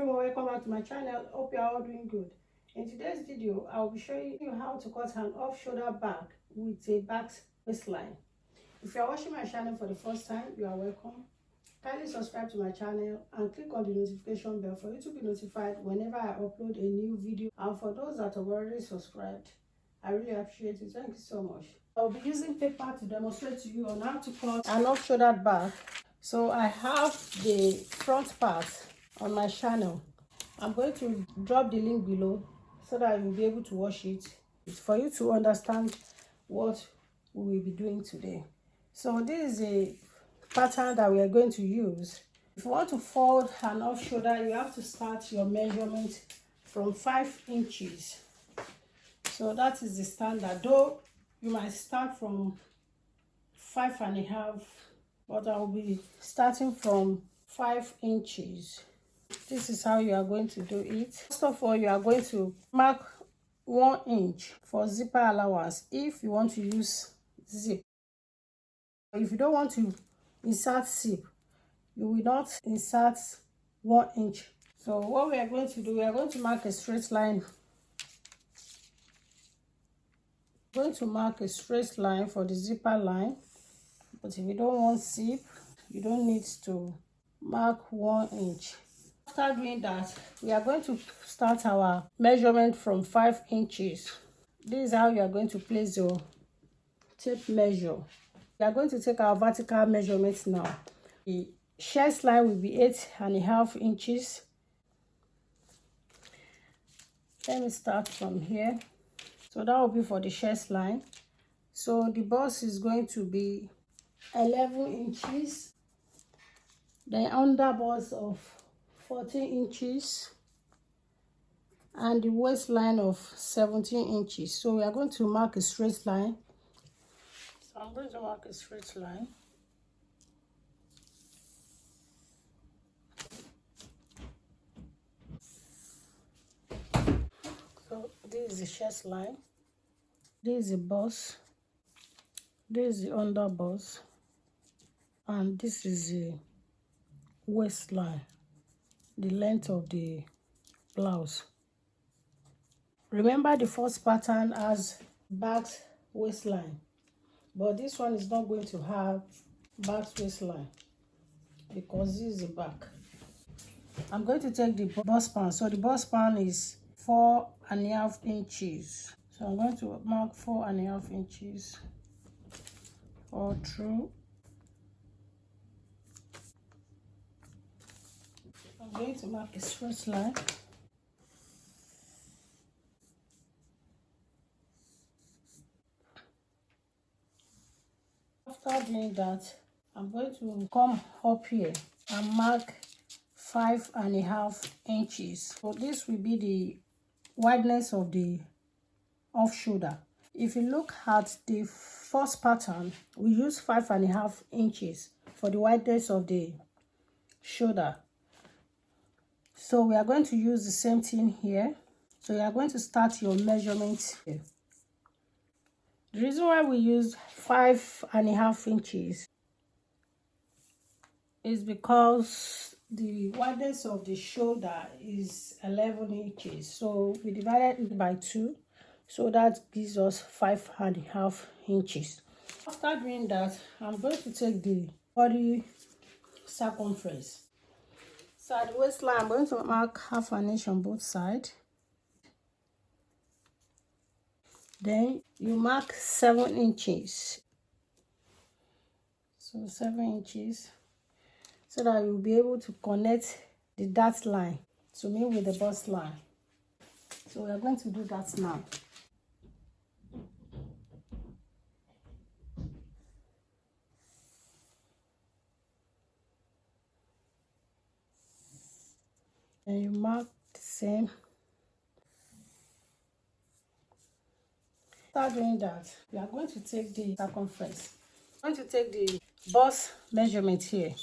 everyone, welcome back to my channel. Hope you are all doing good. In today's video, I will be showing you how to cut an off-shoulder bag with a Basque waistline. If you are watching my channel for the first time, you are welcome. Kindly subscribe to my channel and click on the notification bell for you to be notified whenever I upload a new video. And for those that have already subscribed, I really appreciate it. Thank you so much. I'll be using paper to demonstrate to you on how to cut an off-shoulder bag. So I have the front part on my channel. I'm going to drop the link below so that you'll be able to watch it. It's for you to understand what we will be doing today. So this is a pattern that we are going to use. If you want to fold an off shoulder, you have to start your measurement from 5 inches. So that is the standard, though you might start from 5.5, but I will be starting from 5 inches. This is how you are going to do it. First of all, you are going to mark 1 inch for zipper allowance if you want to use zip. If you don't want to insert zip, you will not insert 1 inch. So what we are going to do, we are going to mark a straight line. We're going to mark a straight line for the zipper line. But if you don't want zip, you don't need to mark 1 inch. After doing that, we are going to start our measurement from 5 inches. This is how you are going to place your tape measure. We are going to take our vertical measurements now. The chest line will be 8.5 inches. Let me start from here. So that will be for the chest line. So the bust is going to be 11 inches. The under bust of 14 inches. And the waistline of 17 inches. So we are going to mark a straight line. So I'm going to mark a straight line. So this is the chest line. This is the bust. This is the under bust. And this is the waistline, the length of the blouse. Remember, the first pattern has Basque waistline, but this one is not going to have Basque waistline because this is the back. I'm going to take the bust span. So the bust span is 4.5 inches. So I'm going to mark 4.5 inches all through. I'm going to mark a straight line. After doing that, I'm going to come up here and mark 5.5 inches. So this will be the wideness of the off shoulder. If you look at the first pattern, we use 5.5 inches for the wideness of the shoulder. So we are going to use the same thing here. So you are going to start your measurements here. The reason why we use 5.5 inches is because the wideness of the shoulder is 11 inches. So we divided it by 2. So that gives us 5.5 inches. After doing that, I'm going to take the body circumference. So at the waistline, I'm going to mark 1/2 inch on both sides. Then you mark 7 inches. So 7 inches. So that you'll be able to connect the dart line to meet with the bust line. So we are going to do that now. And you mark the same. After doing that, we are going to take the circumference. I'm going to take the bust measurement here.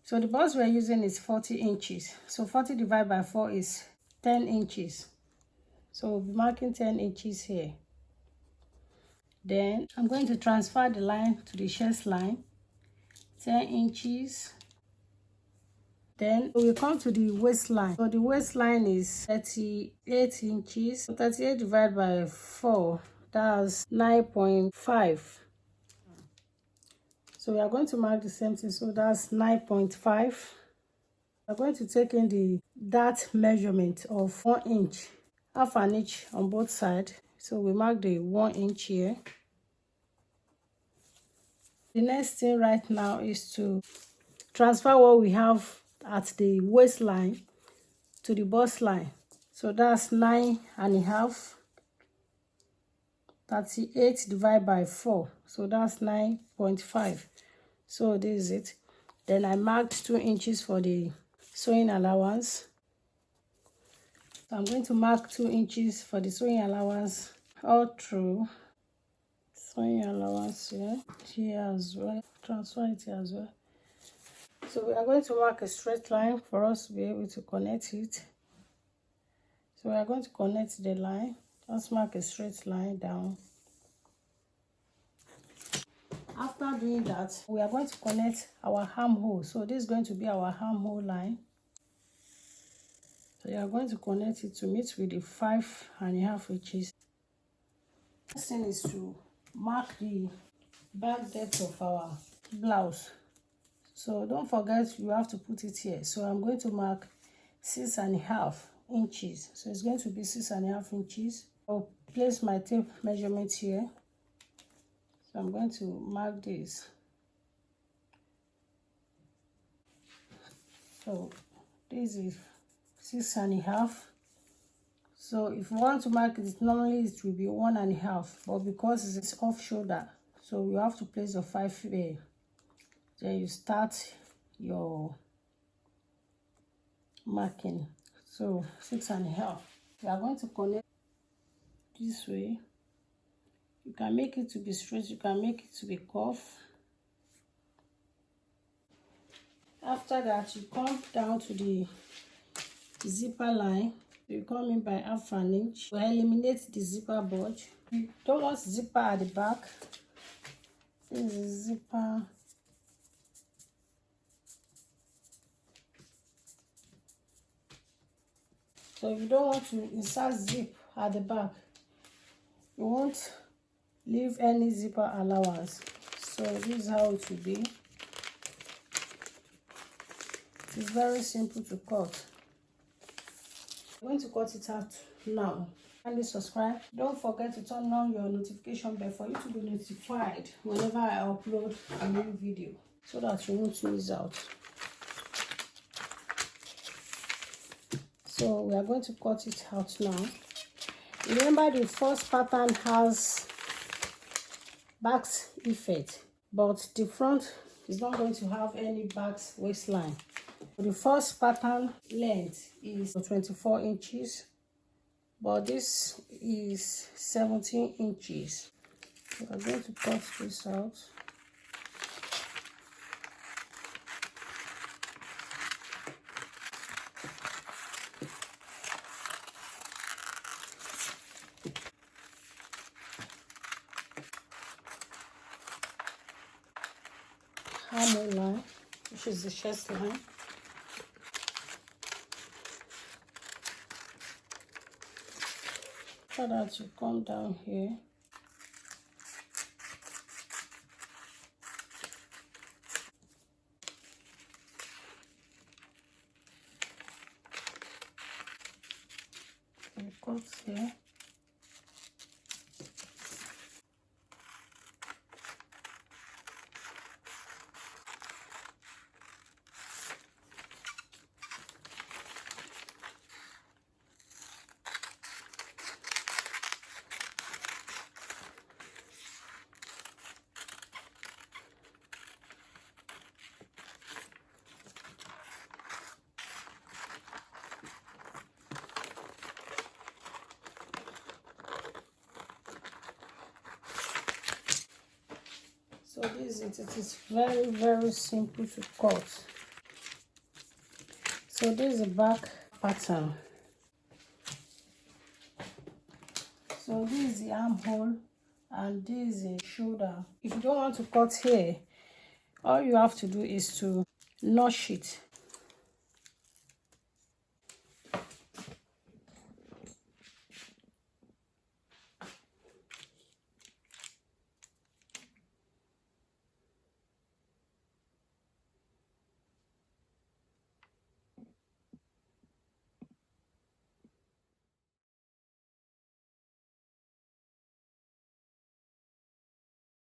So the bust we're using is 40 inches. So 40 divided by 4 is 10 inches. So we'll be marking 10 inches here. Then I'm going to transfer the line to the chest line. 10 inches. Then we come to the waistline. So the waistline is 38 inches. So 38 divided by 4, that's 9.5. So we are going to mark the same thing. So that's 9.5. We're going to take in that measurement of 1 inch, half an inch on both sides. So we mark the 1 inch here. The next thing right now is to transfer what we have at the waistline to the bust line. So that's 9.5. 38 divided by 4. So that's 9.5. So this is it. Then I marked 2 inches for the sewing allowance. So I'm going to mark 2 inches for the sewing allowance all through. Sewing allowance here as well. Transfer it here as well. So we are going to mark a straight line for us to be able to connect it. So we are going to connect the line. Just mark a straight line down. After doing that, we are going to connect our armhole. So this is going to be our armhole line. So you are going to connect it to meet with the 5.5 inches. Next thing is to mark the back depth of our blouse. So don't forget you have to put it here. So I'm going to mark 6.5 inches. So it's going to be 6.5 inches. I'll place my tape measurement here. So I'm going to mark this. So this is 6.5. So if you want to mark it, normally it will be 1.5, but because it's off shoulder, so you have to place your 5 there. Then you start your marking. So 6.5. We are going to connect this way. You can make it to be straight, you can make it to be curved. After that, you come down to the zipper line. You come in by half an inch. We eliminate the zipper bulge. You don't want zipper at the back. This is zipper. So you don't want to insert zip at the back. You won't leave any zipper allowance. So this is how it will be. It's very simple to cut. I'm going to cut it out now. Kindly subscribe. Don't forget to turn on your notification bell for you to be notified whenever I upload a new video, so that you won't miss out. So we are going to cut it out now. Remember, the first pattern has Basque effect, but the front is not going to have any Basque waistline. The first pattern length is 24 inches, but this is 17 inches. So I'm going to cut this out. Armhole line, which is the chest line. So that you come down here. And cut here. So this is it. It is very simple to cut. So this is the back pattern. So this is the armhole and this is the shoulder. If you don't want to cut here, all you have to do is to notch it